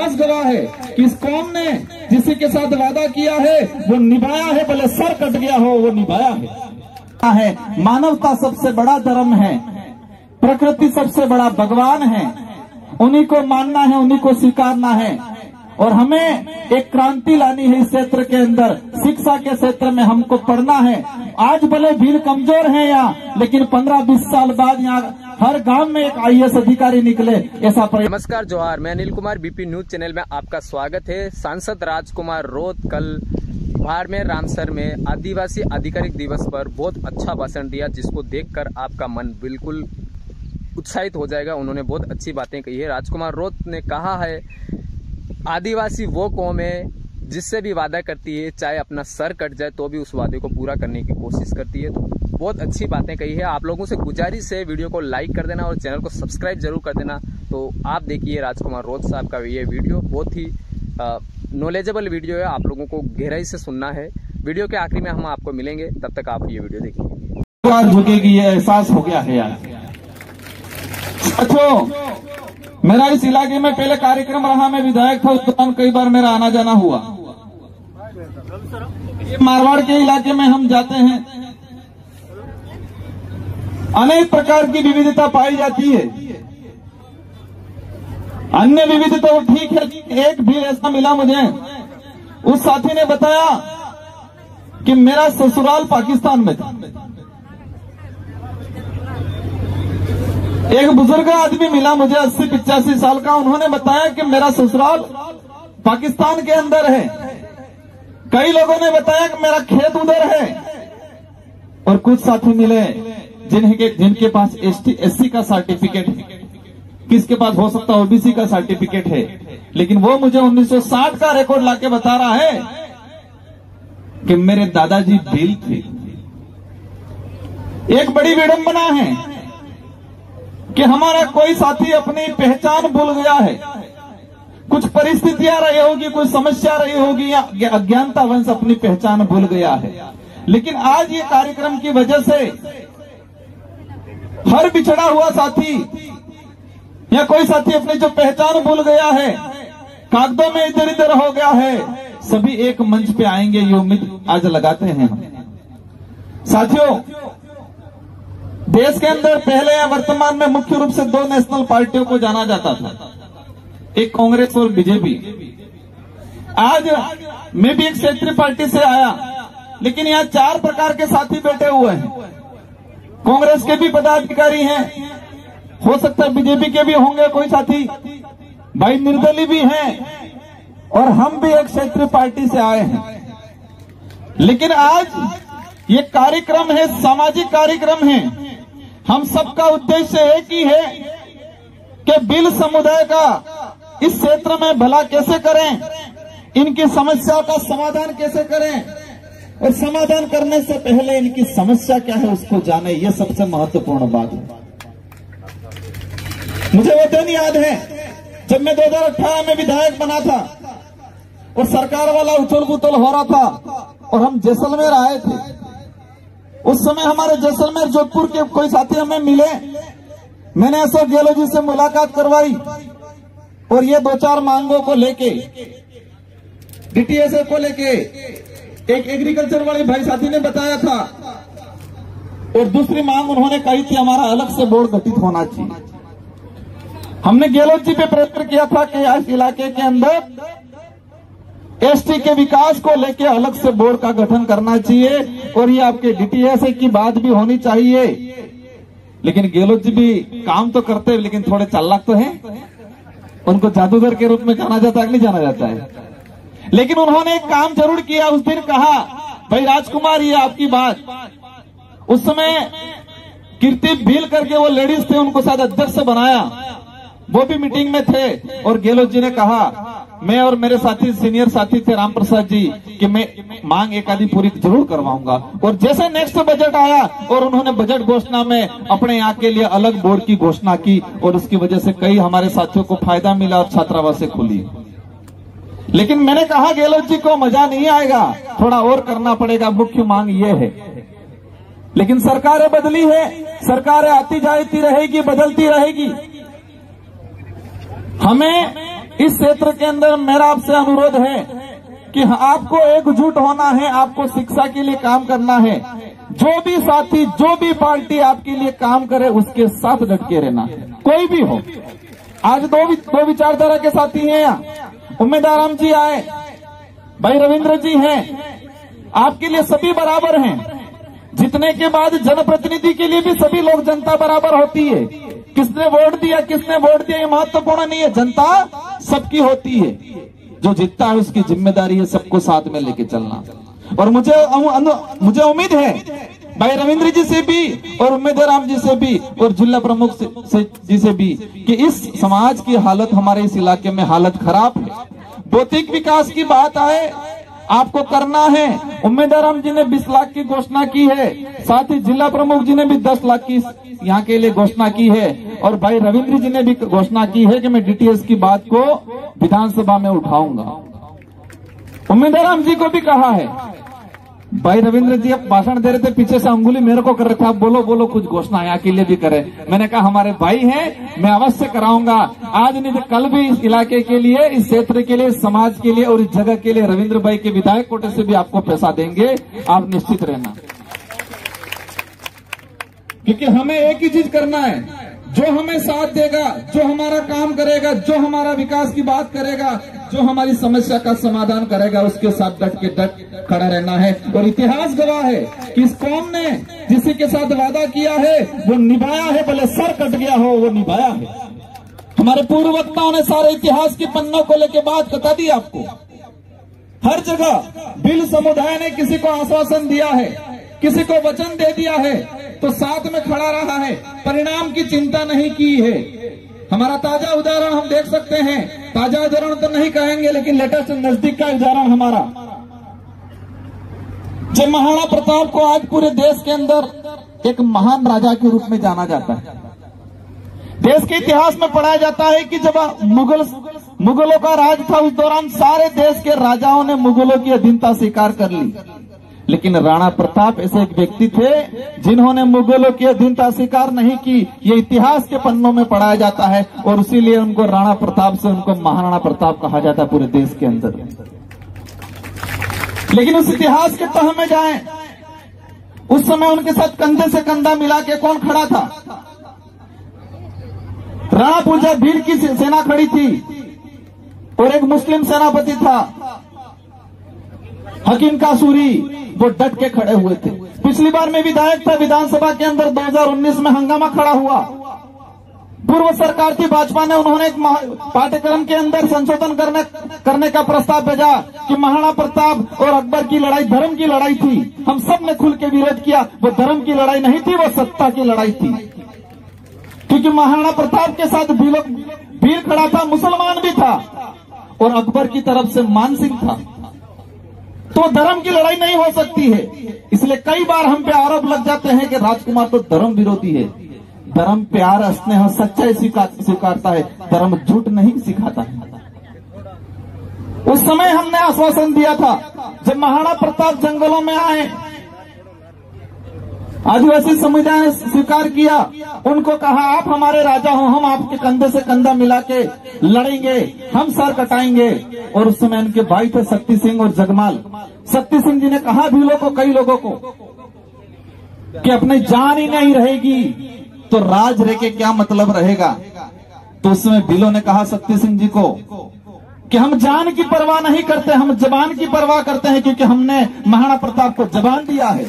इतिहास गवाह है कि इस कौम ने जिसी के साथ वादा किया है वो निभाया है, भले सर कट गया हो वो निभाया है। मानवता सबसे बड़ा धर्म है, प्रकृति सबसे बड़ा भगवान है, उन्हीं को मानना है, उन्हीं को स्वीकारना है। और हमें एक क्रांति लानी है इस क्षेत्र के अंदर। शिक्षा के क्षेत्र में हमको पढ़ना है। आज भले भीड़ कमजोर है यहाँ, लेकिन 15-20 साल बाद यहाँ हर गांव में एक IAS अधिकारी निकले, ऐसा नमस्कार जोहार, मैं Anil Kumar, BP news channel में आपका स्वागत है। सांसद राजकुमार रोत कल बाड़मेर रामसर में आदिवासी आधिकारिक दिवस पर बहुत अच्छा भाषण दिया, जिसको देखकर आपका मन बिल्कुल उत्साहित हो जाएगा। उन्होंने बहुत अच्छी बातें कही है। राजकुमार रोत ने कहा है आदिवासी वो कौम है जिससे भी वादा करती है, चाहे अपना सर कट जाए तो भी उस वादे को पूरा करने की कोशिश करती है। तो बहुत अच्छी बातें कही है। आप लोगों से गुजारिश है वीडियो को लाइक कर देना और चैनल को सब्सक्राइब जरूर कर देना। तो आप देखिए राजकुमार रोत साहब का ये वीडियो, बहुत ही नॉलेजेबल वीडियो है, आप लोगों को गहराई से सुनना है। वीडियो के आखिरी में हम आपको मिलेंगे, तब तक आप ये वीडियो देखिए। झुकेगी ये एहसास हो गया है यार। साथियों, मेरा इस इलाके में पहले कार्यक्रम रहा, मैं विधायक था, उस दौरान कई बार मेरा आना जाना हुआ। ये मारवाड़ के इलाके में हम जाते हैं, अनेक प्रकार की विविधता पाई जाती है। अन्य विविधता तो ठीक है, एक भी ऐसा मिला मुझे, उस साथी ने बताया कि मेरा ससुराल पाकिस्तान में था। एक बुजुर्ग आदमी मिला मुझे 80-85 साल का, उन्होंने बताया कि मेरा ससुराल पाकिस्तान के अंदर है। कई लोगों ने बताया कि मेरा खेत उधर है। और कुछ साथी मिले जिनके पास ST/SC का सर्टिफिकेट है, किसके पास हो सकता है OBC का सर्टिफिकेट है, लेकिन वो मुझे 1960 का रिकॉर्ड लाके बता रहा है कि मेरे दादाजी भील थे। एक बड़ी विडंबना है कि हमारा कोई साथी अपनी पहचान भूल गया है। कुछ परिस्थितियां रही होगी, कोई समस्या रही होगी, या अज्ञानतावश अपनी पहचान भूल गया है। लेकिन आज ये कार्यक्रम की वजह से हर बिछड़ा हुआ साथी या कोई साथी अपनी जो पहचान भूल गया है, कागजों में इधर इधर हो गया है, सभी एक मंच पे आएंगे, ये उम्मीद आज लगाते हैं हम। साथियों, देश के अंदर पहले या वर्तमान में मुख्य रूप से 2 नेशनल पार्टियों को जाना जाता था, एक कांग्रेस और बीजेपी। आज मैं भी एक क्षेत्रीय पार्टी से आया, लेकिन यहाँ 4 प्रकार के साथी बैठे हुए हैं। कांग्रेस के भी पदाधिकारी हैं, हो सकता है बीजेपी के भी होंगे कोई साथी, भाई निर्दलीय भी हैं, और हम भी एक क्षेत्रीय पार्टी से आए हैं। लेकिन आज ये कार्यक्रम है, सामाजिक कार्यक्रम है। हम सबका उद्देश्य एक ही है कि भील समुदाय का इस क्षेत्र में भला कैसे करें, इनकी समस्या का समाधान कैसे करें, और समाधान करने से पहले इनकी समस्या क्या है उसको जाने, ये सबसे महत्वपूर्ण बात है। मुझे वो दिन याद है जब मैं 2018 में विधायक बना था और सरकार वाला उछल पुथल हो रहा था, और हम जैसलमेर आए थे। उस समय हमारे जैसलमेर जोधपुर के कोई साथी हमें मिले, मैंने अशोक गहलोत जी से मुलाकात करवाई, और ये 2-4 मांगों को लेके, DTSA को लेके, एक एग्रीकल्चर वाले भाई साथी ने बताया था, और दूसरी मांग उन्होंने कही थी हमारा अलग से बोर्ड गठित होना चाहिए। हमने गहलोत जी पे प्रयत्न किया था कि इस इलाके के अंदर ST के विकास को लेके अलग से बोर्ड का गठन करना चाहिए, और ये आपके DTSA की बात भी होनी चाहिए। लेकिन गहलोत जी भी काम तो करते हैं, लेकिन थोड़े चालाक तो हैं, उनको जादूगर के रूप में जाना जाता है कि नहीं जाना जाता है। लेकिन उन्होंने एक काम जरूर किया। उस दिन कहा, भाई राजकुमार ये आपकी बात, उस समय कीर्ति भील करके वो लेडीज थे, उनको शायद अध्यक्ष बनाया, वो भी मीटिंग में थे, और गहलोत जी ने कहा, मैं और मेरे साथी सीनियर साथी थे राम प्रसाद जी, कि मैं मांग एक आधी पूरी जरूर करवाऊंगा। और जैसे नेक्स्ट बजट आया और उन्होंने बजट घोषणा में अपने यहाँ के लिए अलग बोर्ड की घोषणा की, और उसकी वजह से कई हमारे साथियों को फायदा मिला और छात्रावासें खुली। लेकिन मैंने कहा गहलोत जी को मजा नहीं आएगा, थोड़ा और करना पड़ेगा, मुख्य मांग ये है। लेकिन सरकारें बदली है, सरकारें आती जाती रहेगी, बदलती रहेगी। हमें इस क्षेत्र के अंदर मेरा आपसे अनुरोध है कि आपको एकजुट होना है, आपको शिक्षा के लिए काम करना है। जो भी साथी, जो भी पार्टी आपके लिए काम करे उसके साथ डट के रहना, कोई भी हो। आज दो विचारधारा के साथी हैं यहाँ। उम्मीदवार राम जी आए, भाई रविंद्र जी हैं, आपके लिए सभी बराबर हैं। जीतने के बाद जनप्रतिनिधि के लिए भी सभी लोग, जनता बराबर होती है। किसने वोट दिया, किसने वोट दिया, ये महत्वपूर्ण नहीं है, जनता सबकी होती है। जो जीतता है उसकी जिम्मेदारी है सबको साथ में लेके चलना। और मुझे उम्मीद है भाई रविंद्र जी से भी और उम्मीदवार राम जी से भी और जिला प्रमुख जी से भी कि इस समाज की हालत, हमारे इस इलाके में हालत खराब है। भौतिक विकास की बात आए, आपको करना है। उम्मीदवार राम जी ने 20 लाख की घोषणा की है, साथ ही जिला प्रमुख जी ने भी 10 लाख की यहाँ के लिए घोषणा की है, और भाई रविंद्र जी ने भी घोषणा की है कि मैं डीटीएस की बात को विधानसभा में उठाऊंगा। उम्मीदवार राम जी को भी कहा है, भाई रविंद्र जी अब भाषण दे रहे थे, पीछे से अंगुली मेरे को कर रहे थे, आप बोलो बोलो कुछ घोषणा यहाँ के लिए भी करे। मैंने कहा हमारे भाई हैं, मैं अवश्य कराऊंगा। आज नहीं तो कल भी इस इलाके के लिए, इस क्षेत्र के लिए, इस समाज के लिए और इस जगह के लिए रविंद्र भाई के विधायक कोटे से भी आपको पैसा देंगे, आप निश्चित रहना। क्योंकि हमें एक ही चीज करना है, जो हमें साथ देगा, जो हमारा काम करेगा, जो हमारा विकास की बात करेगा, जो हमारी समस्या का समाधान करेगा, उसके साथ डट खड़ा रहना है। और इतिहास गवाह है कि इस कौम ने जिसी के साथ वादा किया है वो निभाया है, भले सर कट गया हो वो निभाया है। हमारे पूर्व वक्ताओं ने सारे इतिहास के पन्नों को लेकर बात बता दी आपको। हर जगह बिल समुदाय ने किसी को आश्वासन दिया है, किसी को वचन दे दिया है तो साथ में खड़ा रहा है, परिणाम की चिंता नहीं की है। हमारा ताजा उदाहरण हम देख सकते हैं, ताजा उदाहरण तो नहीं कहेंगे लेकिन लेटेस्ट नजदीक का उदाहरण हमारा, जब महाराणा प्रताप को आज पूरे देश के अंदर एक महान राजा के रूप में जाना जाता है। देश के इतिहास में पढ़ाया जाता है कि जब मुगलों का राज था, उस दौरान सारे देश के राजाओं ने मुगलों की अधीनता स्वीकार कर ली, लेकिन राणा प्रताप ऐसे एक व्यक्ति थे जिन्होंने मुगलों की अधीनता स्वीकार नहीं की। ये इतिहास के पन्नों में पढ़ाया जाता है और इसीलिए उनको राणा प्रताप से उनको महाराणा प्रताप कहा जाता है पूरे देश के अंदर। लेकिन उस इतिहास के तह में जाएं, उस समय उनके साथ कंधे से कंधा मिला के कौन खड़ा था? राणा पूजा भील की सेना खड़ी थी और एक मुस्लिम सेनापति था हकीम कासूरी, वो डट के खड़े हुए थे। पिछली बार में विधायक था, विधानसभा के अंदर 2019 में हंगामा खड़ा हुआ। पूर्व सरकार थी भाजपा ने, उन्होंने एक पाठ्यक्रम के अंदर संशोधन करने का प्रस्ताव भेजा कि महाराणा प्रताप और अकबर की लड़ाई धर्म की लड़ाई थी। हम सब ने खुल के विरोध किया, वो धर्म की लड़ाई नहीं थी, वो सत्ता की लड़ाई थी। क्योंकि महाराणा प्रताप के साथ भील खड़ा था, मुसलमान भी था, और अकबर की तरफ से मान सिंह था, तो धर्म की लड़ाई नहीं हो सकती है। इसलिए कई बार हम पे आरोप लग जाते हैं कि राजकुमार तो धर्म विरोधी है। धर्म प्यार, स्नेह, सच्चाई स्वीकारता है, धर्म झूठ नहीं सिखाता है। उस समय हमने आश्वासन दिया था, जब महाराणा प्रताप जंगलों में आए, आदिवासी समुदाय ने स्वीकार किया, उनको कहा आप हमारे राजा हो, हम आपके कंधे से कंधा मिला के लड़ेंगे, हम सर कटाएंगे। और उस समय उनके भाई थे शक्ति सिंह और जगमाल। शक्ति सिंह जी ने कहा भीलों को, कई लोगों को, कि अपनी जान ही नहीं रहेगी तो राज रह के क्या मतलब रहेगा। तो उस समय भीलों ने कहा शक्ति सिंह जी को कि हम जान की परवाह नहीं करते, हम जबान की परवाह करते हैं, क्योंकि हमने महाराणा प्रताप को जबान दिया है।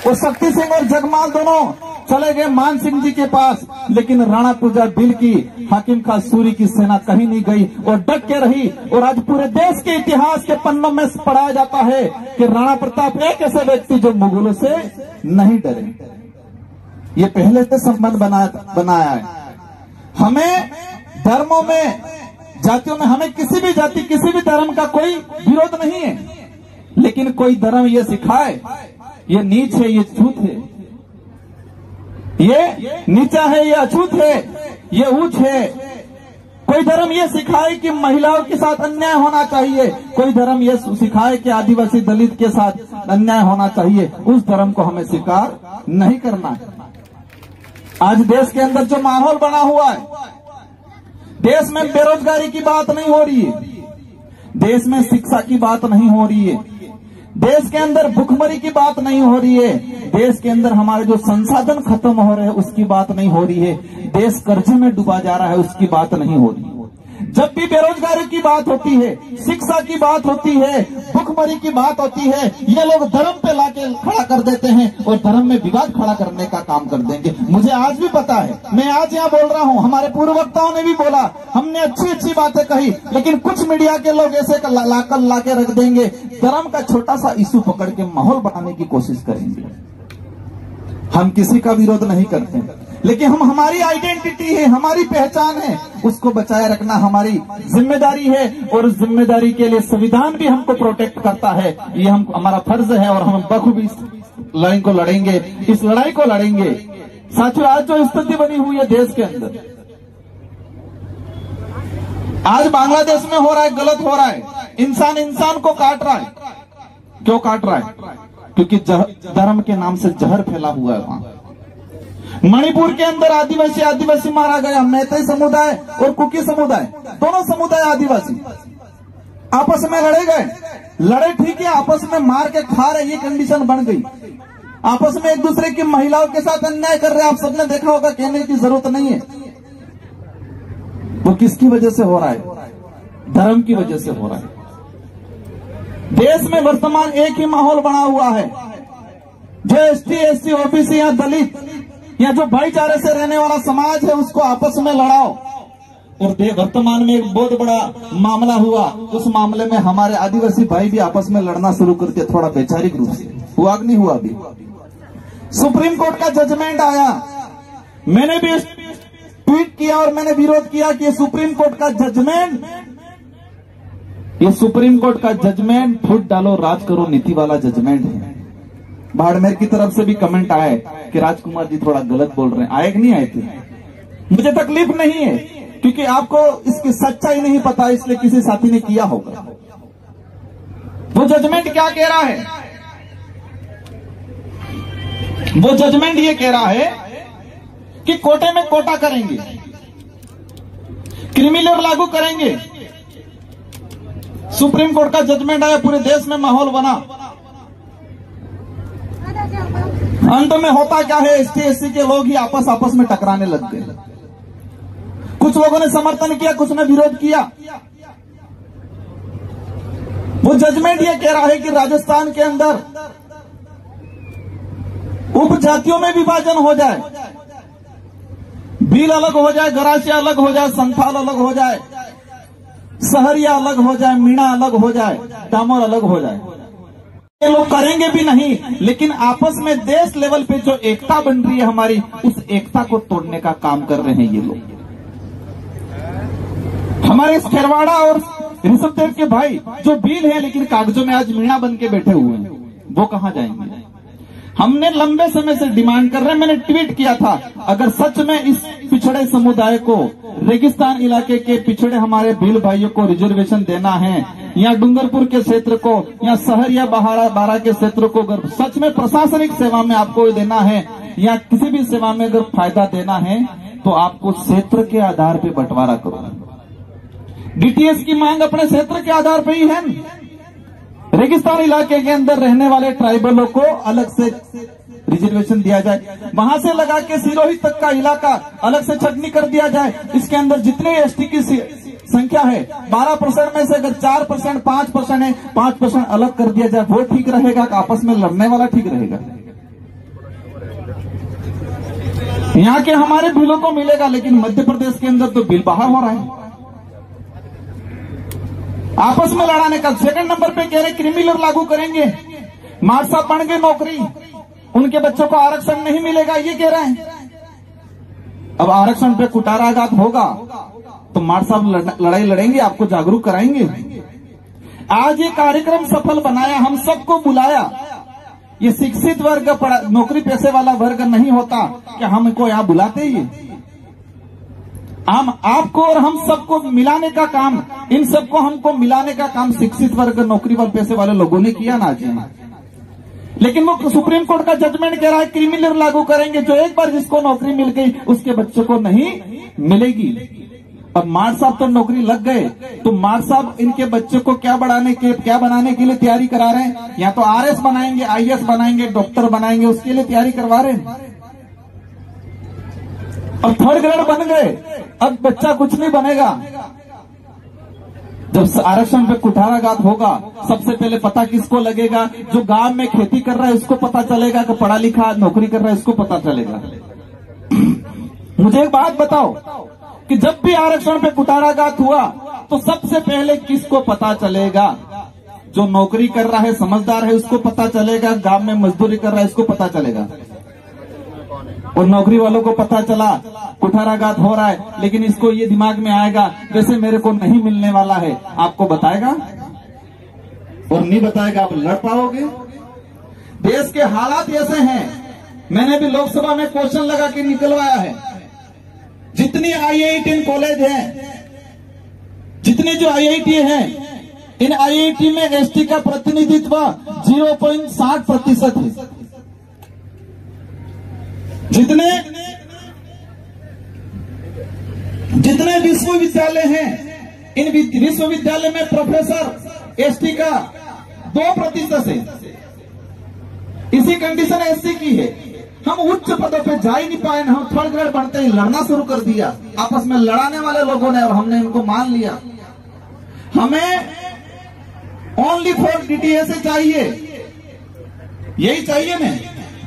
और शक्ति सिंह और जगमाल दोनों चले गए मान सिंह जी के पास, लेकिन राणा पूजा भील की, हाकिम कासूरी की सेना कहीं नहीं गई और डट के रही। और आज पूरे देश के इतिहास के पन्नों में पढ़ाया जाता है कि राणा प्रताप एक ऐसे व्यक्ति जो मुगलों से नहीं डरे। ये पहले से संबंध बनाया है। हमें धर्मों में, जातियों में, हमें किसी भी जाति, किसी भी धर्म का कोई विरोध नहीं है, लेकिन कोई धर्म ये सिखाए ये नीच है, ये छूत है, ये नीचा है, ये अछूत है, ये ऊंच है। कोई धर्म ये सिखाए कि महिलाओं के साथ अन्याय होना चाहिए, कोई धर्म ये सिखाए कि आदिवासी दलित के साथ अन्याय होना चाहिए, उस धर्म को हमें स्वीकार नहीं करना है। आज देश के अंदर जो माहौल बना हुआ है, देश में बेरोजगारी की बात नहीं हो रही है, देश में शिक्षा की बात नहीं हो रही है, देश के अंदर भुखमरी की बात नहीं हो रही है, देश के अंदर हमारे जो संसाधन खत्म हो रहे हैं उसकी बात नहीं हो रही है, देश कर्जे में डूबा जा रहा है उसकी बात नहीं हो रही है। जब भी बेरोजगारी की बात होती है, शिक्षा की बात होती है, भुखमरी की बात होती है, ये लोग धर्म पे लाके खड़ा कर देते हैं और धर्म में विवाद खड़ा करने का काम कर देंगे। मुझे आज भी पता है, मैं आज यहाँ बोल रहा हूँ, हमारे पूर्व वक्ताओं ने भी बोला, हमने अच्छी अच्छी बातें कही, लेकिन कुछ मीडिया के लोग ऐसे लाके रख देंगे, धर्म का छोटा सा इशू पकड़ के माहौल बनाने की कोशिश करेंगे। हम किसी का विरोध नहीं करते, लेकिन हम हमारी आइडेंटिटी है, हमारी पहचान है, उसको बचाए रखना हमारी जिम्मेदारी है और उस जिम्मेदारी के लिए संविधान भी हमको प्रोटेक्ट करता है। ये हमारा फर्ज है और हम बखूबी इस लड़ाई को लड़ेंगे, इस लड़ाई को लड़ेंगे। साथियों, आज जो स्थिति बनी हुई है देश के अंदर, आज बांग्लादेश में हो रहा है, गलत हो रहा है, इंसान इंसान को काट रहा है। क्यों काट रहा है? क्योंकि धर्म के नाम से जहर फैला हुआ है वहां। मणिपुर के अंदर आदिवासी मारा गया, मैतेई समुदाय और कुकी समुदाय, दोनों समुदाय आदिवासी आपस में लड़े ठीक है, आपस में मार के खा रहे, ये कंडीशन बन गई। आपस में एक दूसरे की महिलाओं के साथ अन्याय कर रहे हैं, आप सबने देखा होगा, कहने की जरूरत नहीं है। वो किसकी वजह से हो रहा है? धर्म की वजह से हो रहा है। देश में वर्तमान एक ही माहौल बना हुआ है, जो एसटी, एससी, ओबीसी या दलित या जो भाईचारे से रहने वाला समाज है उसको आपस में लड़ाओ। और वर्तमान में एक बहुत बड़ा मामला हुआ, उस मामले में हमारे आदिवासी भाई भी आपस में लड़ना शुरू करते, थोड़ा वैचारिक रूप से हुआ कि नहीं हुआ? अभी सुप्रीम कोर्ट का जजमेंट आया, मैंने भी ट्वीट किया और मैंने विरोध किया कि ये सुप्रीम कोर्ट का जजमेंट फुट डालो राज करो नीति वाला जजमेंट है। बाड़मेर की तरफ से भी कमेंट आए कि राजकुमार जी थोड़ा गलत बोल रहे हैं। आए कि नहीं आए थे? मुझे तकलीफ नहीं है, क्योंकि आपको इसकी सच्चाई नहीं पता, इसलिए किसी साथी ने किया होगा। वो जजमेंट क्या कह रहा है? वो जजमेंट ये कह रहा है कि कोटे में कोटा करेंगे, क्रीमी लेयर लागू करेंगे। सुप्रीम कोर्ट का जजमेंट आया, पूरे देश में माहौल बना। अंत में होता क्या है, एसटी एससी के लोग ही आपस में टकराने लग गए। कुछ लोगों ने समर्थन किया, कुछ ने विरोध किया। वो जजमेंट ये कह रहा है कि राजस्थान के अंदर उपजातियों में विभाजन हो जाए, भील अलग हो जाए, गरासिया अलग हो जाए, संथाल अलग हो जाए, सहरिया अलग हो जाए, मीणा अलग हो जाए, डामोर अलग हो जाए। ये लोग करेंगे भी नहीं, लेकिन आपस में देश लेवल पे जो एकता बन रही है हमारी, उस एकता को तोड़ने का काम कर रहे हैं ये लोग। हमारे खेरवाड़ा और ऋषभदेव के भाई जो भील हैं लेकिन कागजों में आज मीणा बन के बैठे हुए हैं, वो कहां जाएंगे? हमने लंबे समय से डिमांड कर रहे हैं, मैंने ट्वीट किया था, अगर सच में इस पिछड़े समुदाय को, रेगिस्तान इलाके के पिछड़े हमारे भील भाइयों को रिजर्वेशन देना है, या डूंगरपुर के क्षेत्र को, या शहर या बारा के क्षेत्र को अगर सच में प्रशासनिक सेवा में आपको देना है या किसी भी सेवा में अगर फायदा देना है, तो आपको क्षेत्र के आधार पर बंटवारा करो। डीटीएस की मांग अपने क्षेत्र के आधार पर ही है। रेगिस्तान इलाके के अंदर रहने वाले ट्राइबलों को अलग से रिजर्वेशन दिया जाए, वहां से लगा के सिरोही तक का इलाका अलग से छटनी कर दिया जाए। इसके अंदर जितने एसटी की संख्या है 12% में से अगर 4%, 5% है, 5% अलग कर दिया जाए। वो ठीक रहेगा कि आपस में लड़ने वाला ठीक रहेगा? यहाँ के हमारे भीलों को मिलेगा, लेकिन मध्य प्रदेश के अंदर तो बिल बाहर हो रहा है आपस में लड़ाने का। सेकंड नंबर पे कह रहे क्रिमिनल लागू करेंगे, मार्सा बन गए नौकरी, उनके बच्चों को आरक्षण नहीं मिलेगा, ये कह रहे हैं। अब आरक्षण पे कुटाराघात होगा तो मार साहब लड़ाई लड़ेंगे, आपको जागरूक कराएंगे। आज ये कार्यक्रम सफल बनाया, हम सबको बुलाया। ये शिक्षित वर्ग, नौकरी पैसे वाला वर्ग नहीं होता कि हमको यहाँ बुलाते ही। हम आपको और हम सबको मिलाने का काम, इन सबको हमको मिलाने का काम शिक्षित वर्ग, नौकरी वाले पैसे वाले लोगों ने किया ना जी। लेकिन वो सुप्रीम कोर्ट का जजमेंट कह रहा है क्रिमिनल लागू करेंगे, जो एक बार जिसको नौकरी मिल गई उसके बच्चे को नहीं मिलेगी। अब मार साहब तो नौकरी लग गए, तो मार साहब इनके बच्चों को क्या बनाने के लिए तैयारी करा रहे हैं? या तो आरएस बनाएंगे, आईएएस बनाएंगे, डॉक्टर बनाएंगे, उसके लिए तैयारी करवा रहे हैं। अब 3rd ग्रेड बन गए, अब बच्चा कुछ नहीं बनेगा। जब आरक्षण पे कुठाराघात होगा, सबसे पहले पता किसको लगेगा? जो गांव में खेती कर रहा है उसको पता चलेगा कि पढ़ा लिखा नौकरी कर रहा है, इसको पता चलेगा। मुझे एक बात बताओ कि जब भी आरक्षण पे कुठाराघात हुआ तो सबसे पहले किसको पता चलेगा? जो नौकरी कर रहा है, समझदार है, उसको पता चलेगा। गांव में मजदूरी कर रहा है, इसको पता चलेगा। और नौकरी वालों को पता चला कुठाराघात हो रहा है, लेकिन इसको ये दिमाग में आएगा जैसे मेरे को नहीं मिलने वाला है। आपको बताएगा और नहीं बताएगा, आप लड़ पाओगे? देश के हालात ऐसे हैं। मैंने भी लोकसभा में क्वेश्चन लगा के निकलवाया है। जितनी IIT कॉलेज हैं, जितने जो IIT हैं, इन IIT में ST का प्रतिनिधित्व 0.60% है। जितने विश्वविद्यालय हैं, इन विश्वविद्यालय में प्रोफेसर ST का 2% है। इसी कंडीशन SC की है। हम उच्च पदों पे जा ही नहीं पाए, हम 3rd ग्रेड बढ़ते ही लड़ना शुरू कर दिया आपस में लड़ाने वाले लोगों ने, और हमने इनको मान लिया। हमें ओनली फॉर DTS चाहिए, यही चाहिए ना।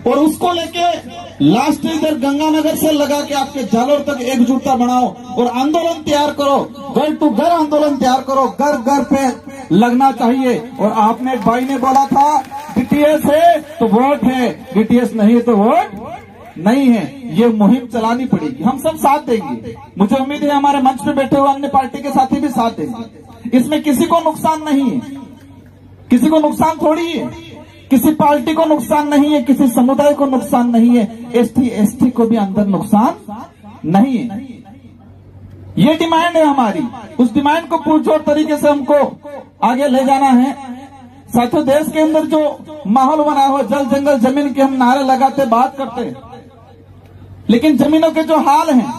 और उसको लेके लास्ट इधर गंगानगर से लगा के आपके जालोर तक एकजुटता बनाओ और आंदोलन तैयार करो, घर टू घर आंदोलन तैयार करो, घर घर पे लगना चाहिए। और आपने एक भाई ने बोला था DTS है तो वोट है, DTS नहीं है तो वोट नहीं है। ये मुहिम चलानी पड़ेगी, हम सब साथ देंगे। मुझे उम्मीद है हमारे मंच पे बैठे हुए अन्य पार्टी के साथी भी साथ देंगे। इसमें किसी को नुकसान नहीं है, किसी को नुकसान थोड़ी है, किसी पार्टी को नुकसान नहीं है, किसी समुदाय को नुकसान नहीं है, ST को भी अंदर नुकसान नहीं है। ये डिमांड है हमारी, उस डिमांड को पुरजोर तरीके से हमको आगे ले जाना है। साथियों, देश के अंदर जो माहौल बना हुआ, जल जंगल जमीन के हम नारे लगाते बात करते हैं, लेकिन जमीनों के जो हाल हैं,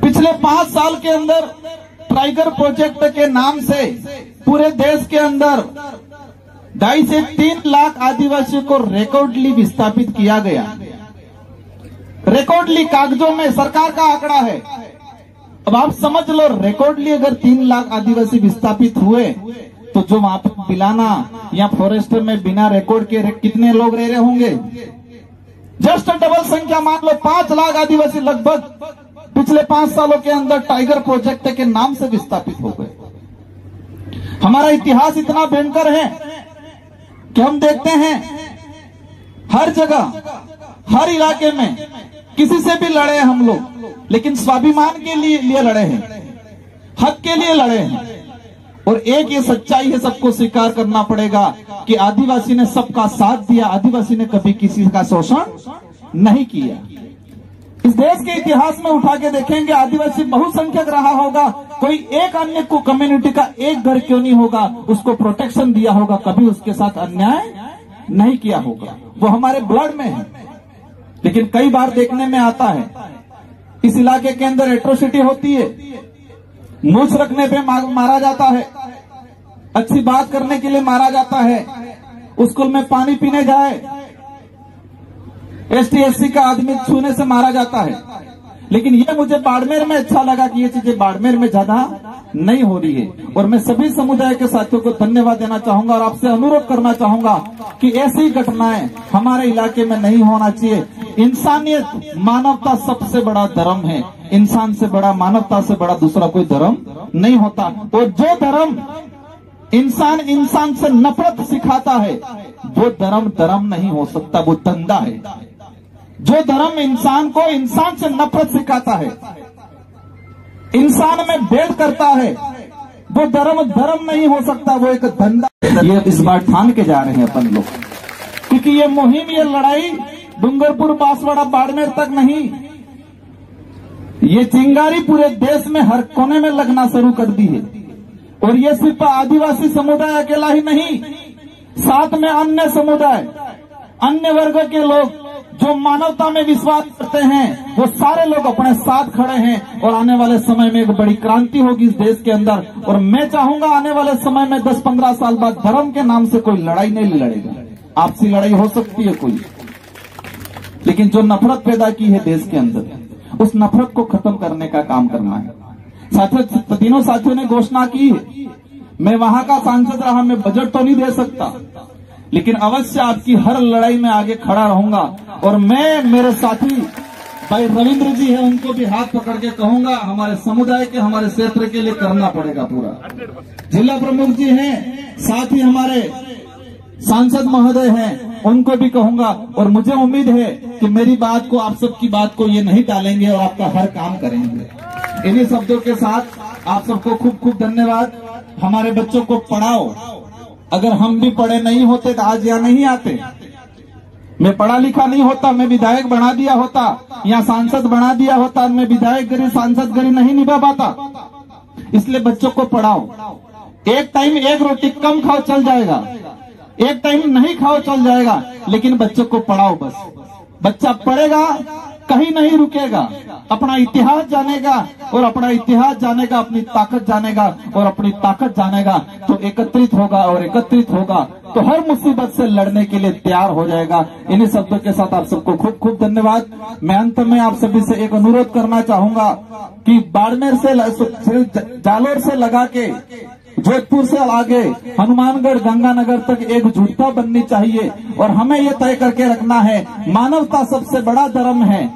पिछले 5 साल के अंदर टाइगर प्रोजेक्ट के नाम से पूरे देश के अंदर 2.5 से 3 लाख आदिवासियों को रिकॉर्डली विस्थापित किया गया। रिकॉर्डली कागजों में सरकार का आंकड़ा है। अब आप समझ लो, रिकॉर्डली अगर 3 लाख आदिवासी विस्थापित हुए तो जो वहां पर पिलाना या फॉरेस्टर में बिना रिकॉर्ड के कितने लोग रह रहे होंगे? जस्ट डबल संख्या मान लो, 5 लाख आदिवासी लगभग पिछले 5 सालों के अंदर टाइगर प्रोजेक्ट के नाम से विस्थापित हो गए। हमारा इतिहास इतना भयंकर है कि हम देखते हैं हर जगह, हर इलाके में किसी से भी लड़े हम लोग, लेकिन स्वाभिमान के लिए लड़े हैं, हक के लिए लड़े हैं। और एक ये सच्चाई है, सबको स्वीकार करना पड़ेगा कि आदिवासी ने सबका साथ दिया, आदिवासी ने कभी किसी का शोषण नहीं किया। इस देश के इतिहास में उठा के देखेंगे, आदिवासी बहुसंख्यक रहा होगा, कोई एक अन्य को कम्युनिटी का एक घर क्यों नहीं होगा, उसको प्रोटेक्शन दिया होगा, कभी उसके साथ अन्याय नहीं किया होगा। वो हमारे ब्लड में है। लेकिन कई बार देखने में आता है इस इलाके के अंदर एट्रोसिटी होती है, मूछ रखने पे मारा जाता है, अच्छी बात करने के लिए मारा जाता है, स्कूल में पानी पीने जाए ST SC का आदमी छूने से मारा जाता है। लेकिन ये मुझे बाड़मेर में अच्छा लगा कि ये चीजें बाड़मेर में ज्यादा नहीं हो रही है। और मैं सभी समुदाय के साथियों को धन्यवाद देना चाहूंगा और आपसे अनुरोध करना चाहूंगा कि ऐसी घटनाएं हमारे इलाके में नहीं होना चाहिए। इंसानियत, मानवता सबसे बड़ा धर्म है। इंसान से बड़ा, मानवता से बड़ा दूसरा कोई धर्म नहीं होता। और जो धर्म इंसान से नफरत सिखाता है वो धर्म नहीं हो सकता, वो धंधा है। जो धर्म इंसान को इंसान से नफरत सिखाता है, इंसान में भेद करता है, वो धर्म नहीं हो सकता, वो एक धंधा। ये इस बार ठान के जा रहे हैं अपन लोग, क्योंकि ये मुहिम, ये लड़ाई डूंगरपुर, बांसवाड़ा, बाड़मेर तक नहीं, ये चिंगारी पूरे देश में हर कोने में लगना शुरू कर दी है। और ये सिर्फ आदिवासी समुदाय अकेला ही नहीं, साथ में अन्य समुदाय, अन्य वर्ग के लोग जो मानवता में विश्वास करते हैं वो सारे लोग अपने साथ खड़े हैं और आने वाले समय में एक बड़ी क्रांति होगी इस देश के अंदर। और मैं चाहूंगा आने वाले समय में 10-15 साल बाद धर्म के नाम से कोई लड़ाई नहीं लड़ेगा। आपसी लड़ाई हो सकती है कोई, लेकिन जो नफरत पैदा की है देश के अंदर, उस नफरत को खत्म करने का काम करना है। साथियों, तीनों साथियों ने घोषणा की है, मैं वहां का सांसद रहा, मैं बजट तो नहीं दे सकता, लेकिन अवश्य आपकी हर लड़ाई में आगे खड़ा रहूंगा। और मैं मेरे साथी भाई रविंद्र जी हैं, उनको भी हाथ पकड़ के कहूंगा हमारे समुदाय के, हमारे क्षेत्र के लिए करना पड़ेगा पूरा। जिला प्रमुख जी हैं, साथ ही हमारे सांसद महोदय हैं, उनको भी कहूंगा। और मुझे उम्मीद है कि मेरी बात को, आप सबकी बात को ये नहीं टालेंगे और आपका हर काम करेंगे। इन्हीं शब्दों के साथ आप सबको खूब खूब धन्यवाद। हमारे बच्चों को पढ़ाओ। अगर हम भी पढ़े नहीं होते तो आज यहाँ नहीं आते। मैं पढ़ा लिखा नहीं होता, मैं विधायक बना दिया होता, यहाँ सांसद बना दिया होता, मैं विधायक गिरी सांसद गिरी नहीं निभा पाता। इसलिए बच्चों को पढ़ाओ। एक टाइम एक रोटी कम खाओ चल जाएगा, एक टाइम नहीं खाओ चल जाएगा, लेकिन बच्चों को पढ़ाओ। बस बच्चा पढ़ेगा, कहीं नहीं रुकेगा, अपना इतिहास जानेगा, और अपना इतिहास जानेगा अपनी ताकत जानेगा, और अपनी ताकत जानेगा तो एकत्रित होगा, और एकत्रित होगा तो हर मुसीबत से लड़ने के लिए तैयार हो जाएगा। इन्हीं शब्दों के साथ आप सबको खूब खूब धन्यवाद। मैं अंत में आप सभी से एक अनुरोध करना चाहूंगा कि बाड़मेर से, जालोर से लगा के जोधपुर से आगे हनुमानगढ़ गंगानगर तक एकजुटता बननी चाहिए। और हमें यह तय करके रखना है, मानवता सबसे बड़ा धर्म है,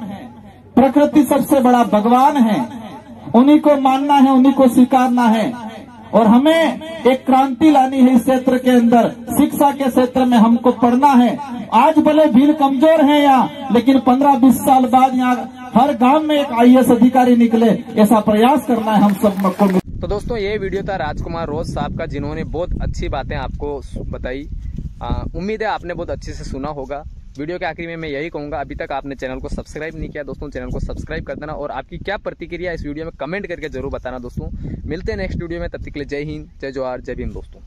प्रकृति सबसे बड़ा भगवान है, उन्हीं को मानना है, उन्हीं को स्वीकारना है। और हमें एक क्रांति लानी है इस क्षेत्र के अंदर। शिक्षा के क्षेत्र में हमको पढ़ना है। आज भले भीड़ कमजोर है यहाँ, लेकिन 15-20 साल बाद यहाँ हर गांव में एक IAS अधिकारी निकले, ऐसा प्रयास करना है हम सब को। तो दोस्तों, ये वीडियो था राजकुमार रोज साहब का, जिन्होंने बहुत अच्छी बातें आपको बताई। उम्मीद है आपने बहुत अच्छे से सुना होगा। वीडियो के आखिर में मैं यही कहूंगा, अभी तक आपने चैनल को सब्सक्राइब नहीं किया दोस्तों, चैनल को सब्सक्राइब कर देना। और आपकी क्या प्रतिक्रिया इस वीडियो में कमेंट करके जरूर बताना दोस्तों। मिलते हैं नेक्स्ट वीडियो में, तब तक के लिए जय हिंद, जय जोहार, जय भीम दोस्तों।